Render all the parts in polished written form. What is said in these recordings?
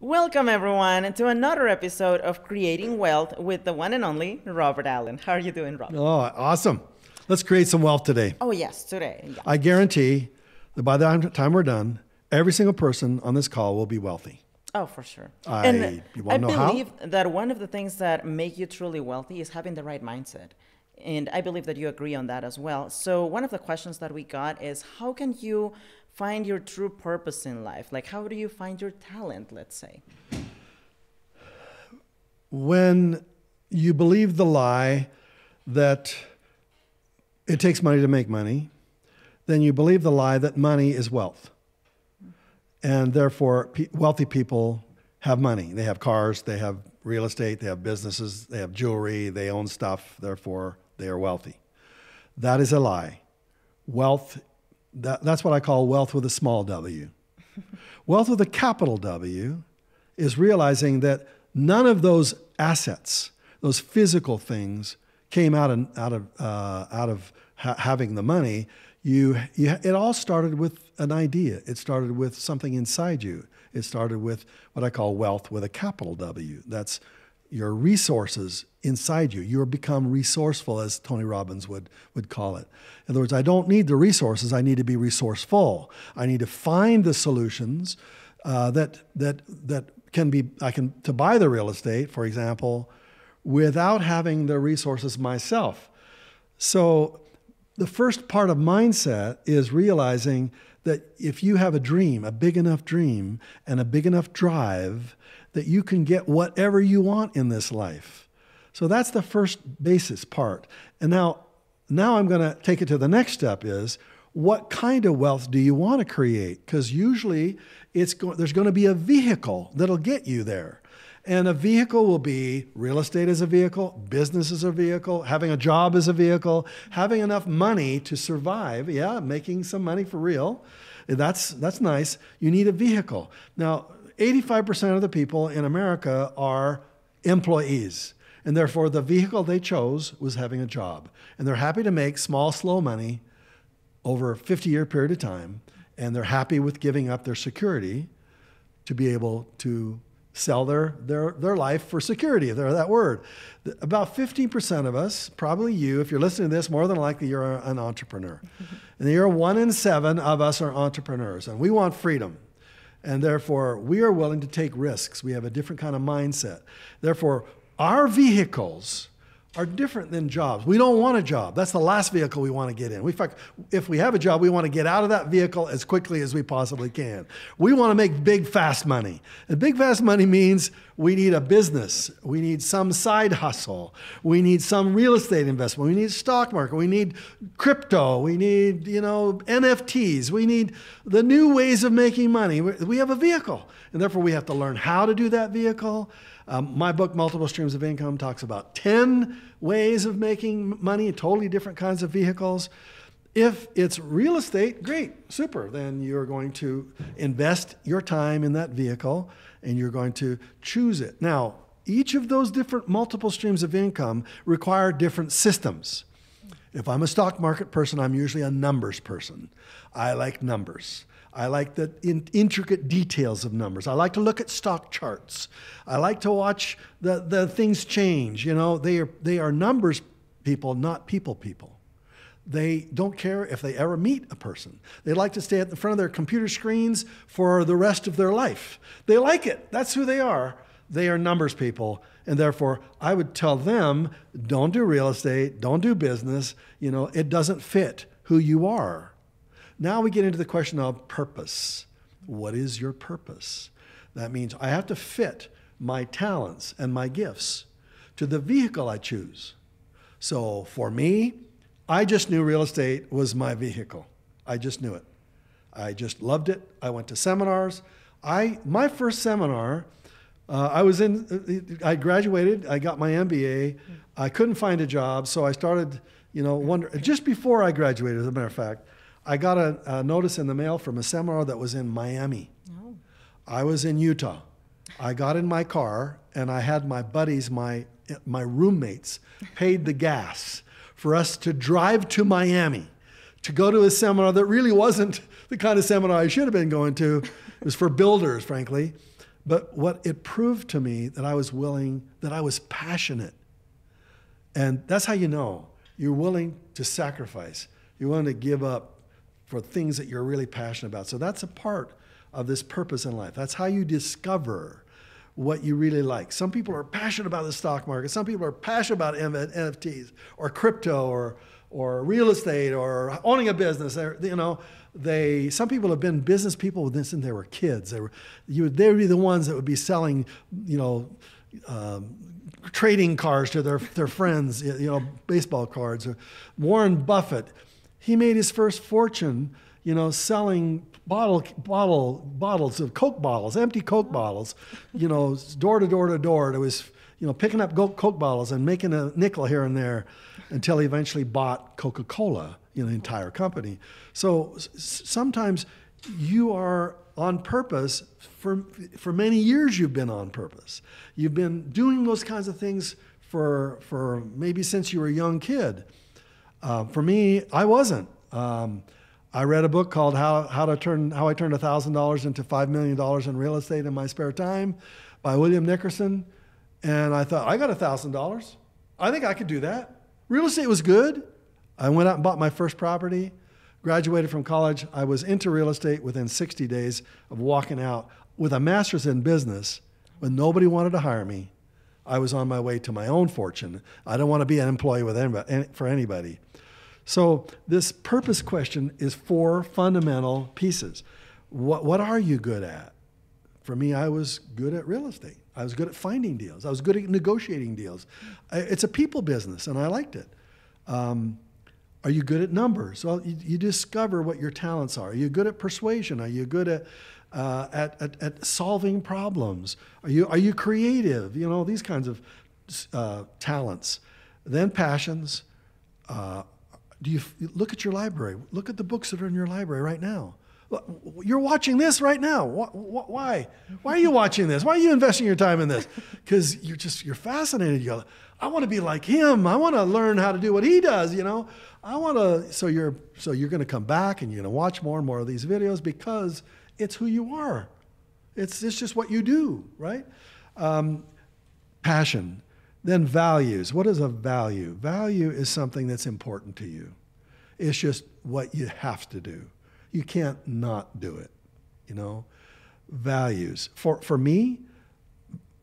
Welcome, everyone, to another episode of Creating Wealth with the one and only Robert Allen. How are you doing, Rob? Oh, awesome. Let's create some wealth today. Oh, yes, today. Yeah. I guarantee that by the time we're done, every single person on this call will be wealthy. Oh, for sure. You want to know how? I believe that one of the things that make you truly wealthy is having the right mindset. And I believe that you agree on that as well. So one of the questions that we got is, how can you find your true purpose in life? Like, how do you find your talent, let's say? When you believe the lie that it takes money to make money, then you believe the lie that money is wealth. And therefore, wealthy people have money. They have cars, they have real estate, they have businesses, they have jewelry, they own stuff, therefore they are wealthy. That is a lie. Wealth, that's what I call wealth with a small w. Wealth with a capital W is realizing that none of those assets, those physical things, came out of having the money. It all started with an idea. It started with something inside you. It started with what I call wealth with a capital W. That's your resources inside you. You become resourceful, as Tony Robbins would call it. In other words, I don't need the resources. I need to be resourceful. I need to find the solutions that can be. To buy the real estate, for example, without having the resources myself. So the first part of mindset is realizing that if you have a dream, a big enough dream and a big enough drive, that you can get whatever you want in this life. So that's the first basis part. And now I'm going to take it to the next step is, what kind of wealth do you want to create? Because usually there's going to be a vehicle that'll get you there. And a vehicle will be real estate as a vehicle, business as a vehicle, having a job as a vehicle, having enough money to survive. Yeah, making some money for real. That's nice. You need a vehicle. Now, 85% of the people in America are employees. And therefore, the vehicle they chose was having a job. And they're happy to make small, slow money over a 50-year period of time. And they're happy with giving up their security to be able to sell their life for security, if they're that word. About 15% of us, probably you, if you're listening to this, more than likely you're an entrepreneur. And you're 1 in 7 of us are entrepreneurs. And we want freedom. And therefore, we are willing to take risks. We have a different kind of mindset. Therefore, our vehicles are different than jobs. We don't want a job. That's the last vehicle we want to get in. In fact, if we have a job, we want to get out of that vehicle as quickly as we possibly can. We want to make big, fast money. And big, fast money means we need a business. We need some side hustle. We need some real estate investment. We need stock market. We need crypto. We need, NFTs. We need the new ways of making money. We have a vehicle. And therefore, we have to learn how to do that vehicle. My book, Multiple Streams of Income, talks about 10 ways of making money, totally different kinds of vehicles. If it's real estate, great, super. Then you're going to invest your time in that vehicle and you're going to choose it. Now, each of those different multiple streams of income require different systems. If I'm a stock market person, I'm usually a numbers person. I like numbers. I like the intricate details of numbers. I like to look at stock charts. I like to watch the things change. They are numbers people, not people. They don't care if they ever meet a person. They like to stay at the front of their computer screens for the rest of their life. They like it. That's who they are. They are numbers people. And therefore, I would tell them, don't do real estate, don't do business. It doesn't fit who you are. Now we get into the question of purpose. What is your purpose? That means I have to fit my talents and my gifts to the vehicle I choose. So for me, I just knew real estate was my vehicle. I just knew it. I just loved it. I went to seminars. My first seminar, I graduated, I got my MBA. I couldn't find a job, so I started, wondering. Just before I graduated, as a matter of fact, I got a notice in the mail from a seminar that was in Miami. Oh. I was in Utah. I got in my car and I had my buddies, my roommates, paid the gas for us to drive to Miami to go to a seminar that really wasn't the kind of seminar I should have been going to. It was for builders, frankly. But what it proved to me that I was willing, that I was passionate. And that's how you know you're willing to sacrifice. You're willing to give up for things that you're really passionate about. So that's a part of this purpose in life. That's how you discover what you really like. Some people are passionate about the stock market. Some people are passionate about NFTs or crypto or real estate or owning a business. Some people have been business people since they were kids. They would be the ones that would be selling, trading cards to their friends, baseball cards. Warren Buffett, he made his first fortune, selling bottles of Coke bottles, empty Coke bottles, door to door to door. It was, picking up Coke bottles and making a nickel here and there until he eventually bought Coca-Cola, the entire company. So sometimes you are on purpose for many years. You've been on purpose. You've been doing those kinds of things for maybe since you were a young kid. For me, I wasn't. I read a book called How I Turned $1,000 into $5 million in real estate in my spare time by William Nickerson. And I thought, I got $1,000. I think I could do that. Real estate was good. I went out and bought my first property, graduated from college. I was into real estate within 60 days of walking out with a master's in business when nobody wanted to hire me. I was on my way to my own fortune. I don't want to be an employee for anybody. So this purpose question is 4 fundamental pieces. What are you good at? For me, I was good at real estate. I was good at finding deals. I was good at negotiating deals. It's a people business, and I liked it. Are you good at numbers? Well, you discover what your talents are. Are you good at persuasion? Are you good at solving problems? Are you creative? These kinds of talents. Then passions. Do you look at your library? Look at the books that are in your library right now. You're watching this right now. Why? Why are you watching this? Why are you investing your time in this? Because you're fascinated. You go, I want to be like him. I want to learn how to do what he does. I want to. So you're going to come back and you're going to watch more and more of these videos because it's who you are. It's just what you do, right? Passion. Then values. What is a value? Value is something that's important to you. It's just what you have to do. You can't not do it, Values. For me,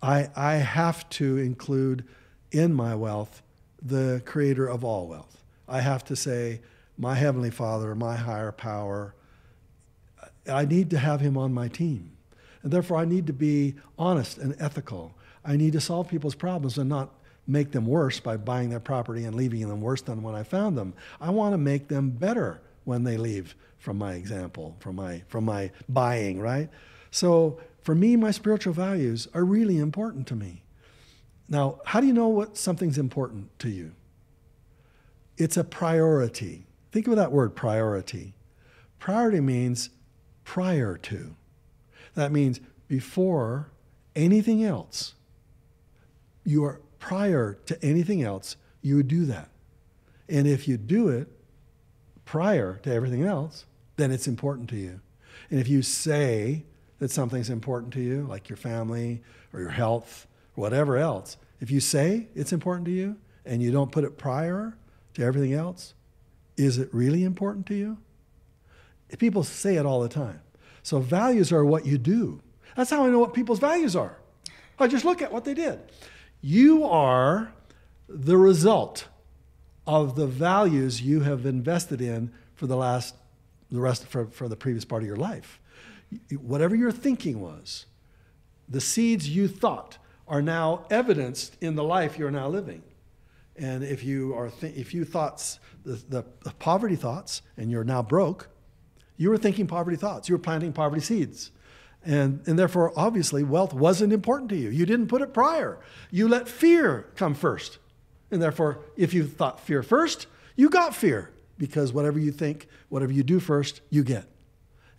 I have to include in my wealth the creator of all wealth. I have to say, my Heavenly Father, my higher power, I need to have him on my team. And therefore, I need to be honest and ethical. I need to solve people's problems and not make them worse by buying their property and leaving them worse than when I found them. I want to make them better when they leave from my example, from my buying, right? So for me, my spiritual values are really important to me. Now, how do you know what something's important to you? It's a priority. Think of that word, priority. Priority means prior to. That means before anything else. You are prior to anything else, you would do that. And if you do it prior to everything else, then it's important to you. And if you say that something's important to you, like your family or your health, or whatever else, if you say it's important to you and you don't put it prior to everything else, is it really important to you? People say it all the time. So values are what you do. That's how I know what people's values are. I just look at what they did. You are the result of the values you have invested in for for the previous part of your life. Whatever your thinking was, the seeds you thought are now evidenced in the life you're now living. And if you thought the poverty thoughts and you're now broke, you were thinking poverty thoughts. You were planting poverty seeds. And therefore, obviously, wealth wasn't important to you. You didn't put it prior. You let fear come first. And therefore, if you thought fear first, you got fear. Because whatever you think, whatever you do first, you get.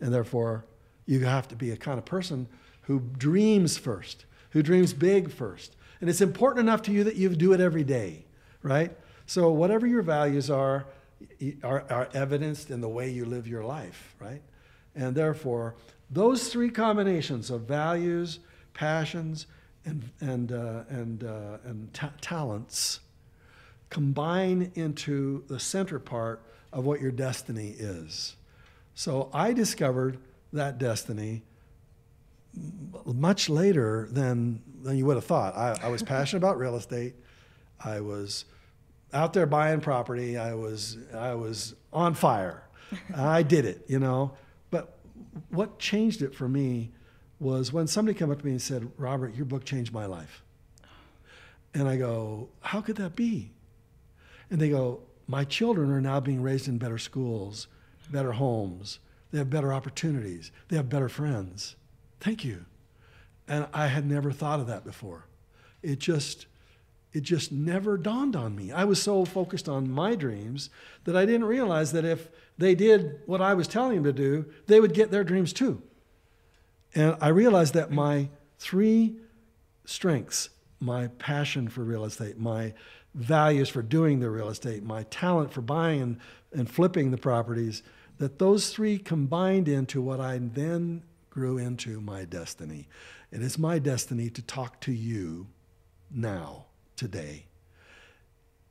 And therefore, you have to be a kind of person who dreams first, who dreams big first. And it's important enough to you that you do it every day, right? So whatever your values are evidenced in the way you live your life, right? And therefore, those 3 combinations of values, passions and talents combine into the center part of what your destiny is. So I discovered that destiny much later than you would have thought. I was passionate about real estate. I was out there buying property. I was on fire. I did it, you know. But what changed it for me was when somebody came up to me and said, "Robert, your book changed my life." And I go, "How could that be?" And they go, "My children are now being raised in better schools, better homes. They have better opportunities. They have better friends. Thank you." And I had never thought of that before. It just never dawned on me. I was so focused on my dreams that I didn't realize that if they did what I was telling them to do, they would get their dreams too. And I realized that my three strengths, my passion for real estate, my values for doing the real estate, my talent for buying and flipping the properties, that those three combined into what I then grew into my destiny. It is my destiny to talk to you now, today.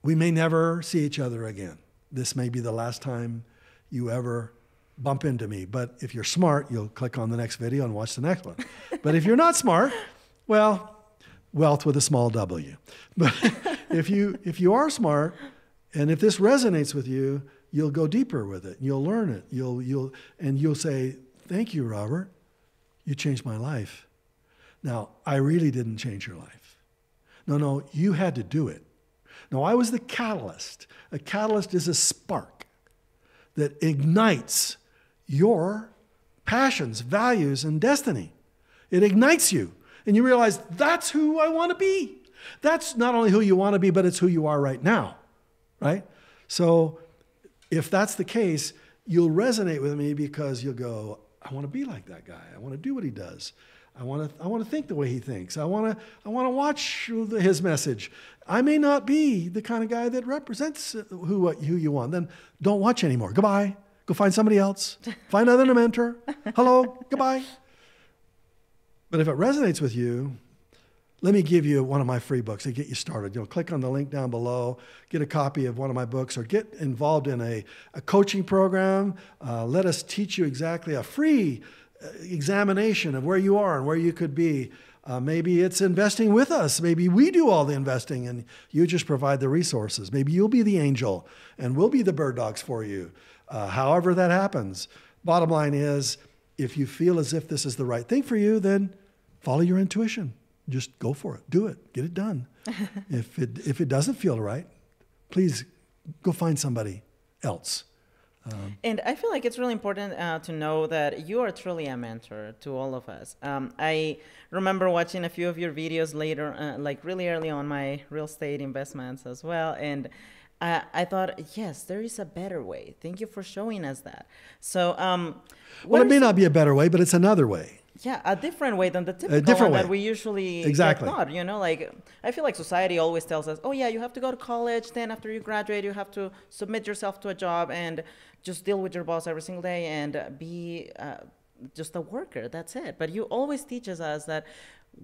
We may never see each other again. This may be the last time you ever bump into me. But if you're smart, you'll click on the next video and watch the next one. But if you're not smart, well, wealth with a small W. But if you are smart, and if this resonates with you, you'll go deeper with it. You'll learn it. You'll say, "Thank you, Robert. You changed my life." Now, I really didn't change your life. No, you had to do it. No, I was the catalyst. A catalyst is a spark that ignites your passions, values, and destiny. It ignites you. And you realize that's who I want to be. That's not only who you want to be, but it's who you are right now, right? So if that's the case, you'll resonate with me because you'll go, "I want to be like that guy. I want to do what he does. I want to think the way he thinks. I want to watch his message. I may not be the kind of guy that represents who you want." Then don't watch anymore. Goodbye. Go find somebody else. Find another mentor. Hello. Goodbye. But if it resonates with you, let me give you one of my free books to get you started. Click on the link down below, get a copy of one of my books, or get involved in a coaching program. Let us teach you exactly a free examination of where you are and where you could be. Maybe it's investing with us. Maybe we do all the investing and you just provide the resources. Maybe you'll be the angel and we'll be the bird dogs for you. However that happens. Bottom line is, if you feel as if this is the right thing for you, then follow your intuition. Just go for it. Do it. Get it done. If it doesn't feel right, please go find somebody else. And I feel like it's really important to know that you are truly a mentor to all of us. I remember watching a few of your videos later, like really early on my real estate investments as well. And I thought, yes, there is a better way. Thank you for showing us that. So, well, it may not be a better way, but it's another way. Yeah, a different way than the typical one that we usually get taught. You know, like I feel like society always tells us, "Oh yeah, you have to go to college. Then after you graduate, you have to submit yourself to a job and just deal with your boss every single day and be just a worker. That's it." But you always teaches us that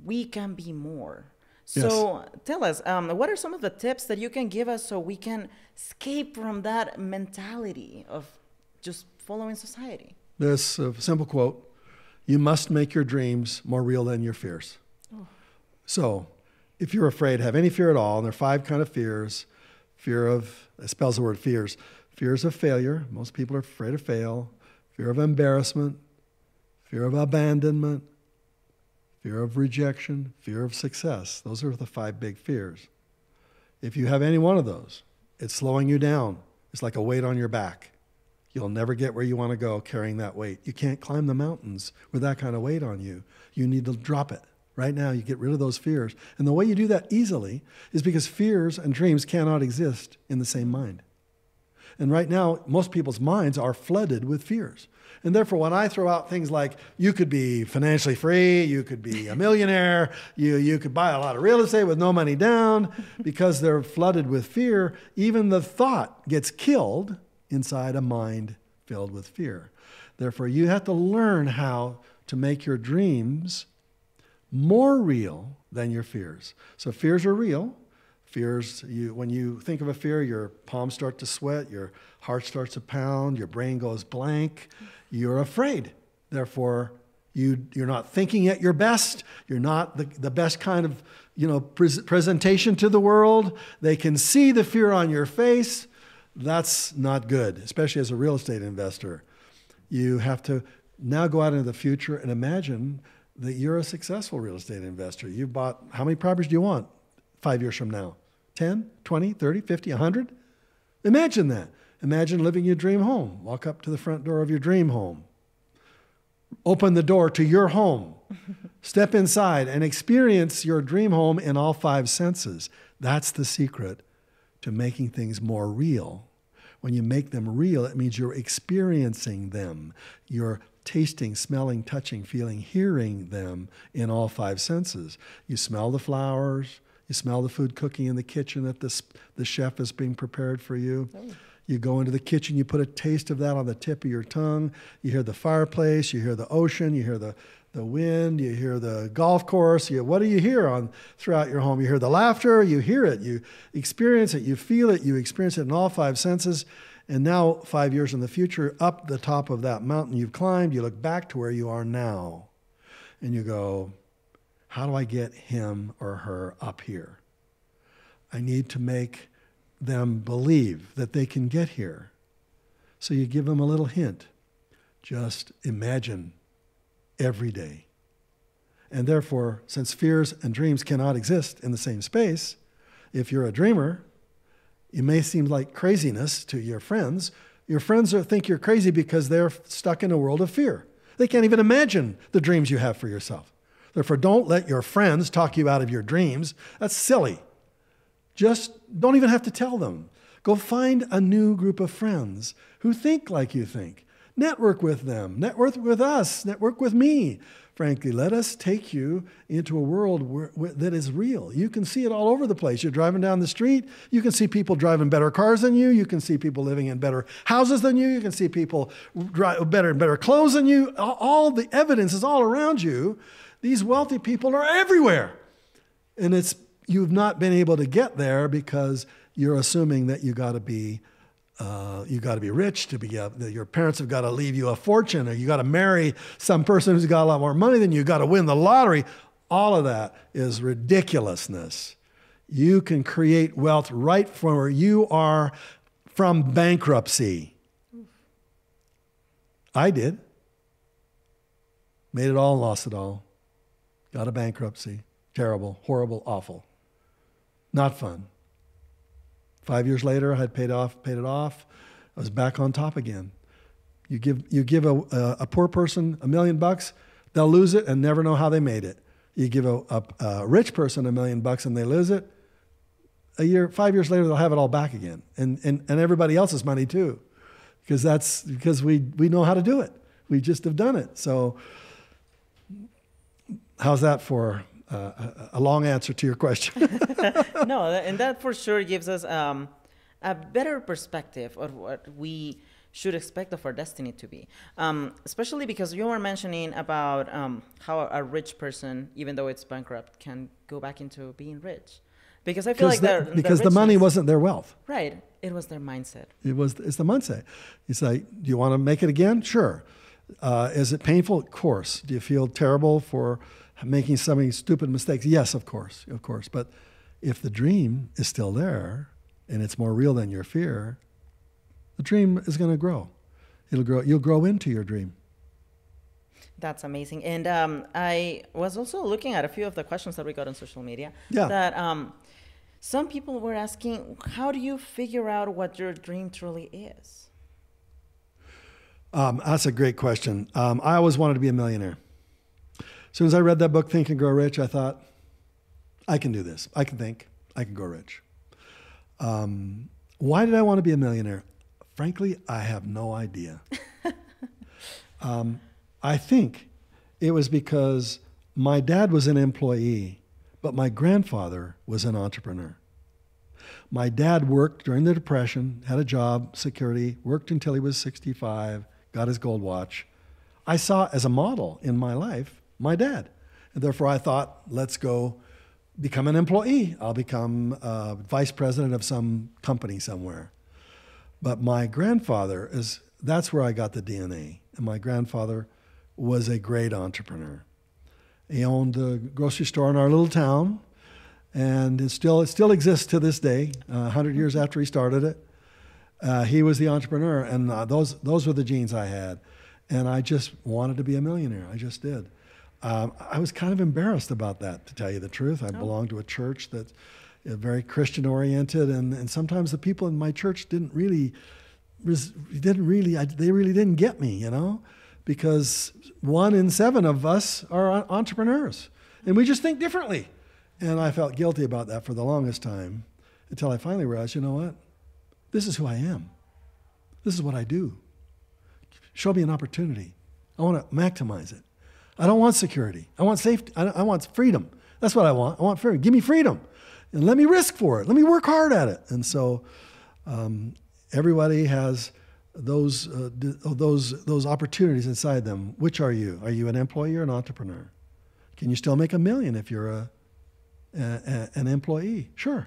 we can be more. So yes. Tell us, what are some of the tips that you can give us so we can escape from that mentality of just following society? This simple quote: "You must make your dreams more real than your fears." Oh. So if you're afraid, have any fear at all, and there are 5 kind of fears. Fear of, it spells the word fears. Fears of failure. Most people are afraid to fail. Fear of embarrassment. Fear of abandonment. Fear of rejection. Fear of success. Those are the 5 big fears. If you have any one of those, it's slowing you down. It's like a weight on your back. You'll never get where you want to go carrying that weight. You can't climb the mountains with that kind of weight on you. You need to drop it. Right now, you get rid of those fears. And the way you do that easily is because fears and dreams cannot exist in the same mind. And right now, most people's minds are flooded with fears. And therefore, when I throw out things like, you could be financially free, you could be a millionaire, you could buy a lot of real estate with no money down, because they're flooded with fear, even the thought gets killed inside a mind filled with fear. Therefore, you have to learn how to make your dreams more real than your fears. So fears are real. Fears, when you think of a fear, your palms start to sweat, your heart starts to pound, your brain goes blank. You're afraid. Therefore, you're not thinking at your best. You're not the best kind of presentation to the world. They can see the fear on your face. That's not good, especially as a real estate investor. You have to now go out into the future and imagine that you're a successful real estate investor. You bought, how many properties do you want 5 years from now? 10, 20, 30, 50, 100? Imagine that. Imagine living your dream home. Walk up to the front door of your dream home. Open the door to your home. Step inside and experience your dream home in all 5 senses. That's the secret to making things more real. When you make them real, it means you're experiencing them. You're tasting, smelling, touching, feeling, hearing them in all 5 senses. You smell the flowers. You smell the food cooking in the kitchen that the chef is being prepared for you. Oh. You go into the kitchen, you put a taste of that on the tip of your tongue. You hear the fireplace, you hear the ocean, you hear the wind, you hear the golf course. What do you hear throughout your home? You hear the laughter, you hear it, you experience it, you feel it, you experience it in all 5 senses. And now, 5 years in the future, up the top of that mountain you've climbed, you look back to where you are now. And you go, how do I get him or her up here? I need to make them believe that they can get here. So you give them a little hint. Just imagine every day. And therefore, since fears and dreams cannot exist in the same space, if you're a dreamer, it may seem like craziness to your friends. Your friends think you're crazy because they're stuck in a world of fear. They can't even imagine the dreams you have for yourself. Therefore, don't let your friends talk you out of your dreams. That's silly. Just don't even have to tell them. Go find a new group of friends who think like you think. Network with them. Network with us. Network with me. Frankly, let us take you into a world that is real. You can see it all over the place. You're driving down the street. You can see people driving better cars than you. You can see people living in better houses than you. You can see people drive better clothes than you. All the evidence is all around you. These wealthy people are everywhere. And you've not been able to get there because you're assuming that you got to be rich to be. Your parents have got to leave you a fortune, or you got to marry some person who's got a lot more money than you. Got to win the lottery. All of that is ridiculousness. You can create wealth right from where you are, from bankruptcy. I did. Made it all, lost it all. Got a bankruptcy. Terrible, horrible, awful. Not fun. 5 years later, I had paid it off. I was back on top again. You give a poor person $1 million, they'll lose it and never know how they made it. You give a rich person $1 million and they lose it. 5 years later, they'll have it all back again, and everybody else's money too, because we know how to do it. We just have done it. So, how's that for a long answer to your question? No, and that for sure gives us a better perspective of what we should expect of our destiny to be. Especially because you were mentioning about how a rich person, even though it's bankrupt, can go back into being rich. Because I feel like the money wasn't their wealth. Right. It was their mindset. It's the mindset. It's like, do you want to make it again? Sure. Is it painful? Of course. Do you feel terrible for making so many stupid mistakes? Yes, of course. But if the dream is still there and it's more real than your fear, the dream is going to grow. It'll grow. You'll grow into your dream. That's amazing. And I was also looking at a few of the questions that we got on social media. Yeah. That some people were asking, how do you figure out what your dream truly is? That's a great question. I always wanted to be a millionaire. As soon as I read that book, Think and Grow Rich, I thought, I can do this. I can think. I can grow rich. Why did I want to be a millionaire? Frankly, I have no idea. I think it was because my dad was an employee, but my grandfather was an entrepreneur. My dad worked during the Depression, had a job, security, worked until he was 65, got his gold watch. I saw as a model in my life my dad. And therefore, I thought, let's go become an employee. I'll become vice president of some company somewhere. But my grandfather that's where I got the DNA. And my grandfather was a great entrepreneur. He owned a grocery store in our little town, and it still exists to this day, 100 years after he started it. He was the entrepreneur, and those were the genes I had. And I just wanted to be a millionaire. I just did. I was kind of embarrassed about that, to tell you the truth. I belonged to a church that's very Christian-oriented, and sometimes the people in my church they really didn't get me, you know, because 1 in 7 of us are entrepreneurs, and we just think differently. And I felt guilty about that for the longest time, until I finally realized, you know what? This is who I am. This is what I do. Show me an opportunity. I want to maximize it. I don't want security. I want safety. I want freedom. That's what I want. I want freedom. Give me freedom, and let me risk for it. Let me work hard at it. And so, everybody has those opportunities inside them. Which are you? Are you an employee or an entrepreneur? Can you still make $1 million if you're an employee? Sure.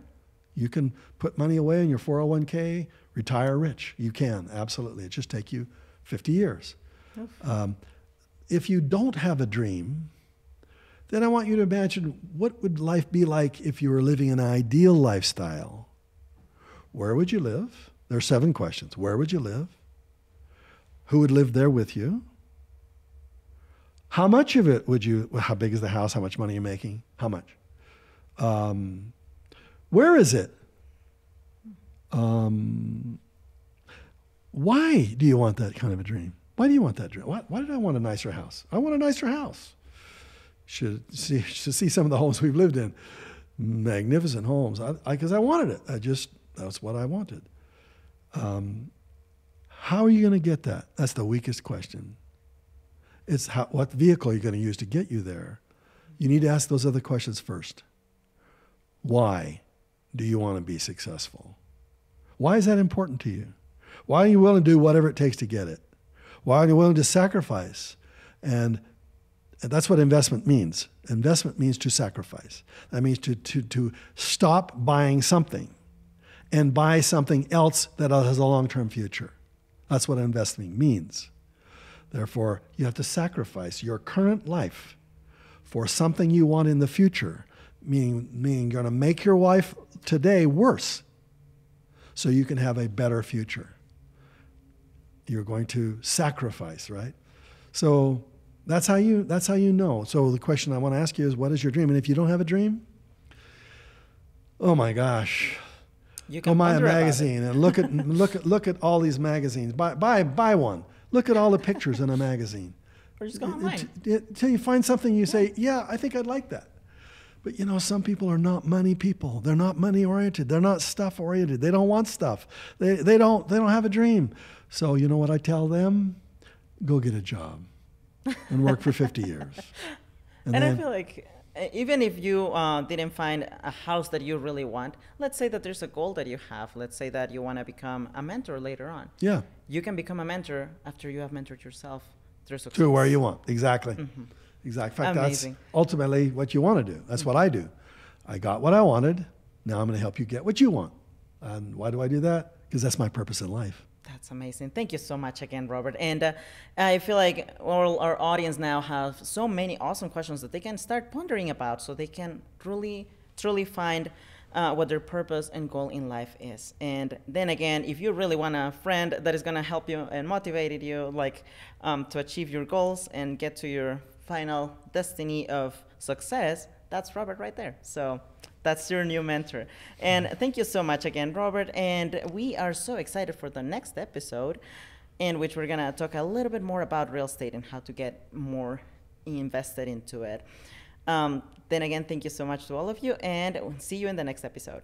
You can put money away in your 401k, retire rich. You can, absolutely. It just take you 50 years. If you don't have a dream, then I want you to imagine, what would life be like if you were living an ideal lifestyle? Where would you live? There are 7 questions. Where would you live? Who would live there with you? How much of it how big is the house? How much money are you making? How much? Where is it? Why do you want that kind of a dream? Why do you want that dream? Why did I want a nicer house? I want a nicer house. Should see some of the homes we've lived in. Magnificent homes. Because I wanted it. That's what I wanted. How are you going to get that? That's the weakest question. It's what vehicle are you going to use to get you there? You need to ask those other questions first. Why do you want to be successful? Why is that important to you? Why are you willing to do whatever it takes to get it? Why are you willing to sacrifice? And that's what investment means. Investment means to sacrifice. That means to stop buying something and buy something else that has a long-term future. That's what investing means. Therefore, you have to sacrifice your current life for something you want in the future, meaning you're going to make your life today worse so you can have a better future. You're going to sacrifice, right? So that's how you know. So the question I want to ask you is, what is your dream? And if you don't have a dream, oh my gosh, go buy a magazine and look at all these magazines. Buy one. Look at all the pictures in a magazine. Or just go online. Until you find something you say, yeah, I think I'd like that. But you know, some people are not money people. They're not money oriented. They're not stuff oriented. They don't want stuff. They don't have a dream. So you know what I tell them? Go get a job and work for 50 years. And I feel like even if you didn't find a house that you really want, let's say that there's a goal that you have. Let's say that you want to become a mentor later on. Yeah. You can become a mentor after you have mentored yourself through success. To where you want. Exactly. Mm-hmm. Exactly. In fact, Amazing. That's ultimately what you want to do. That's what I do. I got what I wanted. Now I'm going to help you get what you want. And why do I do that? Because that's my purpose in life. That's amazing. Thank you so much again, Robert. And I feel like all our audience now have so many awesome questions that they can start pondering about, so they can truly find what their purpose and goal in life is. And then again, if you really want a friend that is going to help you and motivate you, like to achieve your goals and get to your final destiny of success, that's Robert right there. So that's your new mentor. And thank you so much again, Robert. And we are so excited for the next episode, in which we're going to talk a little bit more about real estate and how to get more invested into it. Then again, thank you so much to all of you, and see you in the next episode.